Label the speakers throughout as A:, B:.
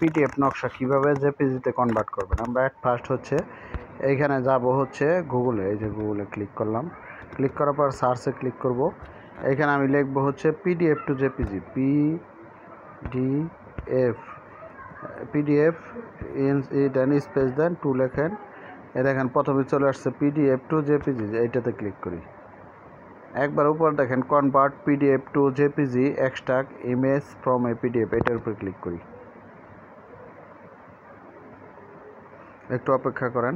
A: PDF নকশা কিভাবে জেপিজিতে convert করবেন। আমরা ফার্স্ট হচ্ছে এইখানে যাব হচ্ছে গুগলে, এই যে গুগলে ক্লিক করলাম। ক্লিক করার পর সার্চে ক্লিক করব। এইখানে আমি লিখব হচ্ছে PDF to JPG, PDF then space then to লেখেন। এ দেখেন প্রথমে চলে আসছে পিডিএফ টু জেপিজি, এইটাতে ক্লিক করি। একবার উপর দেখেন convert PDF to JPG extract image from a PDF, এটার উপর ক্লিক করি। একটু অপেক্ষা করেন।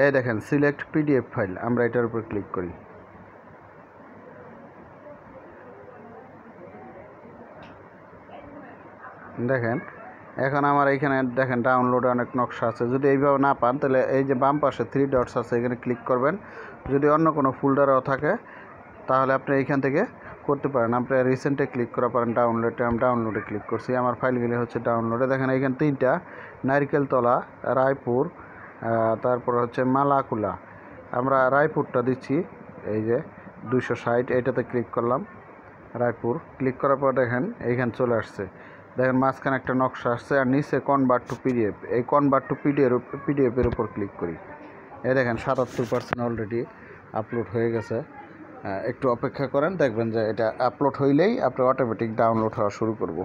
A: এই দেখেন সিলেক্ট পিডিএফ ফাইল, আমরা এটার উপর ক্লিক করি। দেখেন এখন আমার এইখানে দেখেন ডাউনলোড অনেক নকশা আছে। যদি এইভাবে না পান তাহলে এই যে বাম পাশে 3 ডটস আছে, এখানে ক্লিক করবেন। যদি অন্য কোনো ফোল্ডারও থাকে তাহলে আপনি এইখান থেকে করতে পারেন। আপনি রিসেন্টে ক্লিক করা পারেন ডাউনলোডে। আমি ডাউনলোডে ক্লিক করছি, আমার ফাইলগুলি হচ্ছে ডাউনলোডে। দেখেন এইখানে 3টা, নারকেলতলা, রায়পুর, তারপর হচ্ছে মালাকুলা। আমরা রায়পুরটা দিচ্ছি, এই যে 260, এইটাতে ক্লিক করলাম। রায়পুর ক্লিক করার পর দেখেন এইখানে চলে আসছে। দেখেন মাঝখানে একটা নকশা আসছে আর নিচে কনভার্ট টু পিডিএফ। এই কনভার্ট টু পিডিএফের উপর ক্লিক করি। এই দেখেন 77% অলরেডি আপলোড হয়ে গেছে। একটু অপেক্ষা করেন, দেখবেন যে এটা আপলোড হইলেই আপনার অটোমেটিক ডাউনলোড হওয়া শুরু করব।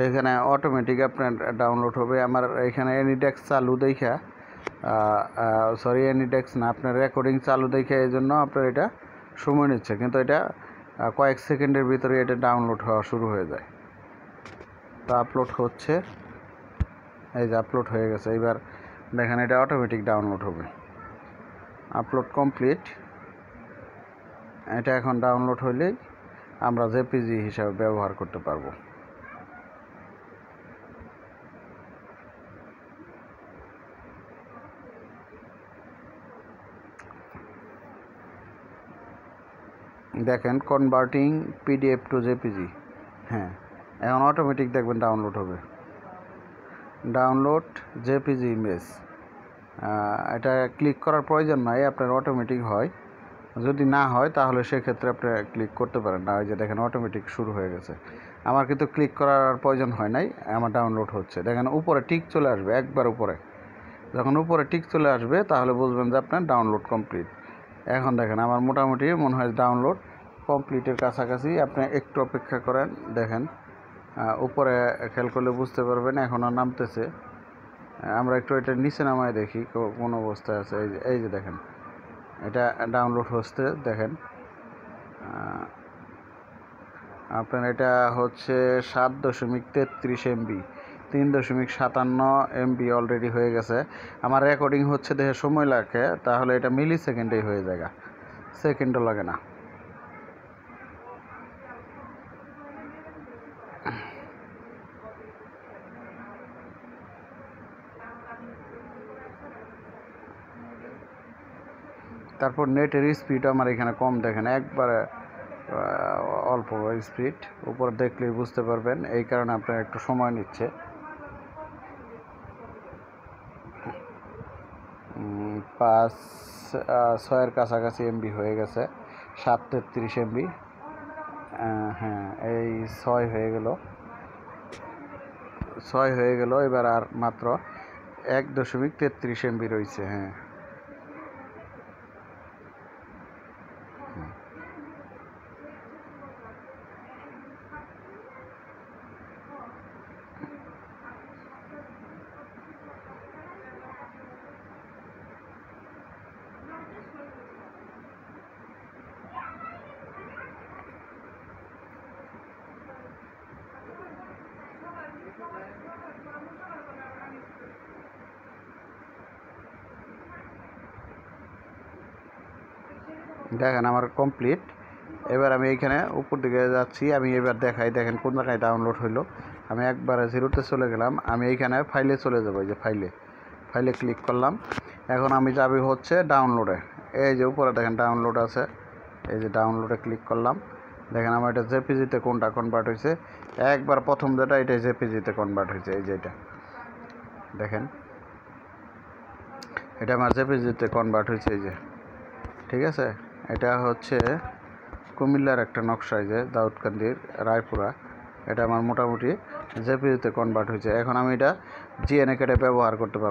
A: এখানে অটোমেটিক আপনার ডাউনলোড হবে। আমার এখানে এনিডেক্স চালু দেখা, এনিডেক্স না, আপনার রেকর্ডিং চালু দেখে এই জন্য আপনার এটা সময় নিচ্ছে, কিন্তু এটা কয়েক সেকেন্ডের ভিতরে এটা ডাউনলোড হওয়া শুরু হয়ে যায়। তো আপলোড হচ্ছে, এই যে আপলোড হয়ে গেছে। এবার দেখেন এটা অটোমেটিক ডাউনলোড হবে। Upload complete. এটা এখন ডাউনলোড হলেই আমরা জেপিজি হিসাবে ব্যবহার করতে পারবো। দেখেন কনভার্টিং পিডিএফ টু জেপিজি, হ্যাঁ এখন অটোমেটিক দেখবেন ডাউনলোড হবে। ডাউনলোড জেপিজি ইমেজ, এটা ক্লিক করার প্রয়োজন নাই, আপনার অটোমেটিক হয়। যদি না হয় তাহলে সেক্ষেত্রে আপনি ক্লিক করতে পারেন না। ওই যে দেখেন অটোমেটিক শুরু হয়ে গেছে। আমার কিন্তু ক্লিক করার প্রয়োজন হয় নাই, আমার ডাউনলোড হচ্ছে। দেখেন উপরে টিক চলে আসবে, একবার উপরে যখন উপরে টিক চলে আসবে তাহলে বুঝবেন যে আপনার ডাউনলোড কমপ্লিট। এখন দেখেন আমার মোটামুটি মনে হয় ডাউনলোড কমপ্লিটের কাছাকাছি। আপনি একটু অপেক্ষা করেন, দেখেন উপরে খেয়াল করলে বুঝতে পারবেন এখনও নামতেছে। আমরা একটু এটা নিচে নামায় দেখি কোন অবস্থায় আছে। এই যে দেখেন এটা ডাউনলোড হচ্ছে। দেখেন আপনার এটা হচ্ছে 7.33 MB, 3.57 MB অলরেডি হয়ে গেছে। আমার রেকর্ডিং হচ্ছে দেখে সময় লাগে, তাহলে এটা মিলি সেকেন্ডেই হয়ে যায়, সেকেন্ডও লাগে না। তারপর নেটের স্পিড আমার এখানে কম, দেখেন একবারে অল্প স্পিড। উপর দেখলেই বুঝতে পারবেন, এই কারণে আপনার একটু সময় নিচ্ছে। 5-6 কাছাকাছি MB হয়ে গেছে, 7.33 MB। হ্যাঁ এই 6 হয়ে গেল। এবার আর মাত্র 1.33 MB রয়েছে। হ্যাঁ দেখেন আমার কমপ্লিট। এবার আমি এইখানে উপর দিকে যাচ্ছি, আমি এবার দেখাই, দেখেন কোন জায়গায় ডাউনলোড হইলো। আমি একবারে জিরোতে চলে গেলাম। আমি এইখানে ফাইলে চলে যাবো, এই যে ফাইলে ক্লিক করলাম। এখন আমি যাবি হচ্ছে ডাউনলোডে। এই যে উপরে দেখেন ডাউনলোড আছে, এই যে ডাউনলোডে ক্লিক করলাম। দেখেন আমার এটা জেপিজিতে কোনটা কনভার্ট হয়েছে, একবার প্রথম যেটা এটাই জেপিজিতে কনভার্ট হয়েছে। এই যে এটা দেখেন, এটা আমার জেপিজিতে কনভার্ট হয়েছে। এই যে ঠিক আছে, এটা হচ্ছে কুমিল্লার একটা নকশা, এই যে দাউদকান্দির রায়পুরা। এটা আমার মোটামুটি জেপিজিতে কনভার্ট হয়েছে। এখন আমি এটা জিএনএ কেটে ব্যবহার করতে পারবো।